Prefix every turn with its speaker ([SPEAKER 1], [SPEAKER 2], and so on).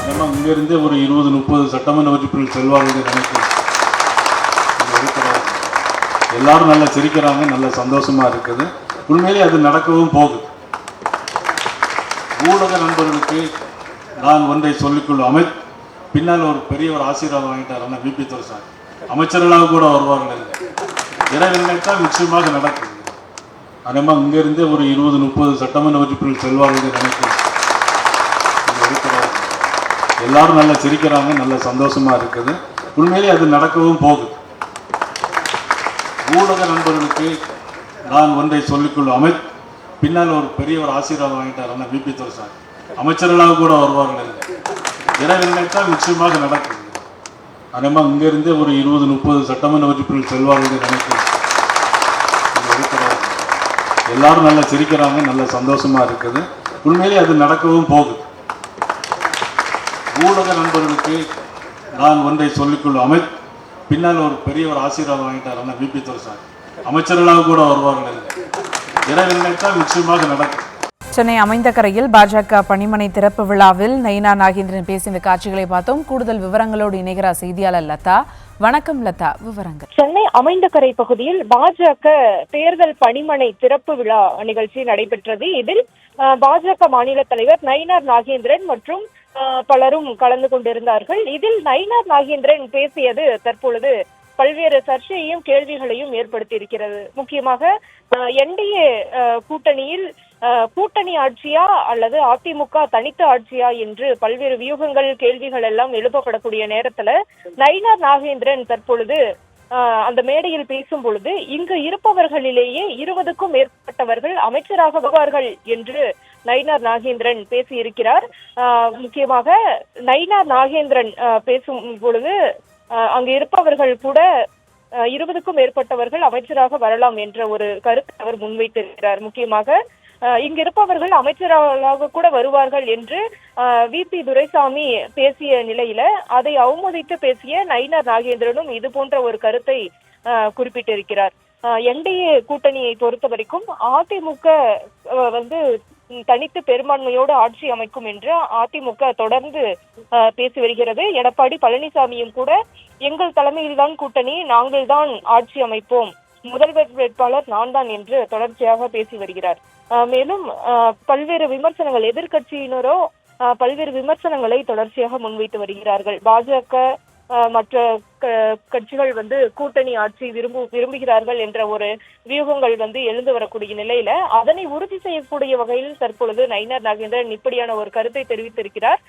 [SPEAKER 1] நம்ம இங்கிருந்தே ஒரு 20-30 சட்டமன்ற உறுப்பினர்கள் செல்வார்கள் நினைக்கிறேன். எல்லாரும் நல்லா சிரிக்கிறாங்க, நல்ல சந்தோஷமா இருக்குது. உண்மையிலே அது நடக்கவும் போகுது. ஊடக நண்பர்களுக்கு நான் ஒன்றை சொல்லிக்கொள்ளும், பின்னால் ஒரு பெரிய ஒரு ஆசீர்வாதம் வாங்கிட்டார் அண்ணா விபி துரைசாமி. அமைச்சர்களாக கூட வருவார்கள். இறைவன் நினைத்தால் நிச்சயமாக நடக்குது. அதனால் இங்கிருந்தே ஒரு 20-30 சட்டமன்ற உறுப்பினர்கள் செல்வார்கள் நினைக்கிறேன். எல்லாரும் நல்லா சிரிக்கிறாங்க, நல்ல சந்தோஷமா இருக்குது. உண்மையிலே அது நடக்கவும் போகுது. ஊடக நண்பர்களுக்கு நான் ஒன்றை சொல்லிக்கொள்ளும், பின்னால் ஒரு பெரிய ஒரு ஆசீர்வாதம் வாங்கிட்டார் அண்ணா விபி துரைசாமி. அமைச்சர்களாக கூட வருவார்கள். இறைவன் நினைத்தால் நிச்சயமாக நடக்குது. அதனால் இங்கிருந்தே ஒரு 20-30 சட்டமன்ற உறுப்பினர்கள் செல்வார்கள் நினைக்கிறேன். எல்லாரும் நல்லா சிரிக்கிறாங்க, நல்ல சந்தோஷமா இருக்குது. உண்மையிலே அது நடக்கவும் போகுது. ஊடக நண்பர்களுக்கு நான் ஒன்றை சொல்லிக்கொள்ளும், பின்னால் ஒரு பெரிய ஒரு ஆசீர்வாதம் வாங்கிட்டார் அண்ணா விபி துரைசாமி. அமைச்சர்களாக கூட வருவார்கள். இறைவன் நினைத்தால் நிச்சயமாக நடக்கும்.
[SPEAKER 2] சென்னை அமைந்தகரையில் பாஜக பணிமனை திறப்பு விழாவில் நயினார் நாகேந்திரன் பேசிய காட்சிகளை பார்த்தோம். கூடுதல் விவரங்களோடு இணைகிறார் செய்தியாளர் லதா. வணக்கம் லதா, விவரங்கள்.
[SPEAKER 3] சென்னை அமைந்தகரை பகுதியில் பாஜக தேர்தல் பணிமனை திறப்பு விழா நிகழ்ச்சி நடைபெற்றது. இதில் பாஜக மாநில தலைவர் நயினார் நாகேந்திரன் மற்றும் பலரும் கலந்து கொண்டிருந்தார்கள். இதில் நயினார் நாகேந்திரன் பேசியது தற்பொழுது பல்வேறு சர்ச்சையையும் கேள்விகளையும் ஏற்படுத்தியிருக்கிறது. முக்கியமாக என்டிஏ கூட்டணியில் கூட்டணி ஆட்சியா அல்லது அதிமுக தனித்த ஆட்சியா என்று பல்வேறு வியூகங்கள் கேள்விகள் எல்லாம் எழுப்பப்படக்கூடிய நேரத்துல நயினார் நாகேந்திரன் தற்பொழுது அந்த மேடையில் பேசும் பொழுது இங்கு இருப்பவர்களிலேயே 20க்கும் மேற்பட்டவர்கள் அமைச்சராக வருவார்கள் என்று நயினார் நாகேந்திரன் பேசியிருக்கிறார். முக்கியமாக நயினார் நாகேந்திரன் பேசும் பொழுது அங்கு இருப்பவர்கள் கூட 20க்கும் மேற்பட்டவர்கள் அமைச்சராக வரலாம் என்ற ஒரு கருத்தை அவர் முன்வைத்திருக்கிறார். முக்கியமாக இங்கு இருப்பவர்கள் அமைச்சராக கூட வருவார்கள் என்று விபி துரைசாமி பேசிய நிலையில அதை அவமதித்து பேசிய நயினார் நாகேந்திரனும் இது போன்ற ஒரு கருத்தை குறிப்பிட்டிருக்கிறார். என்டிஏ கூட்டணியை பொறுத்த வரைக்கும் அதிமுக தனித்து பெரும்பான்மையோடு ஆட்சி அமைக்கும் என்று அதிமுக தொடர்ந்து பேசி வருகிறது. எடப்பாடி பழனிசாமியும் கூட எங்கள் தலைமையில்தான் கூட்டணி, நாங்கள் தான் ஆட்சி அமைப்போம், முதல்வர் வேட்பாளர் நான் தான் என்று தொடர்ச்சியாக பேசி வருகிறார். மேலும் பல்வேறு விமர்சனங்கள், எதிர்கட்சியினரோ பல்வேறு விமர்சனங்களை தொடர்ச்சியாக முன்வைத்து வருகிறார்கள். பாஜக மற்ற கட்சிகள் கூட்டணி ஆட்சி விரும்புகிறார்கள் என்ற ஒரு வியூகங்கள் எழுந்து வரக்கூடிய நிலையில அதனை உறுதி செய்யக்கூடிய வகையில் தற்பொழுது நயினார் நாகேந்திரன் இப்படியான ஒரு கருத்தை தெரிவித்திருக்கிறார்.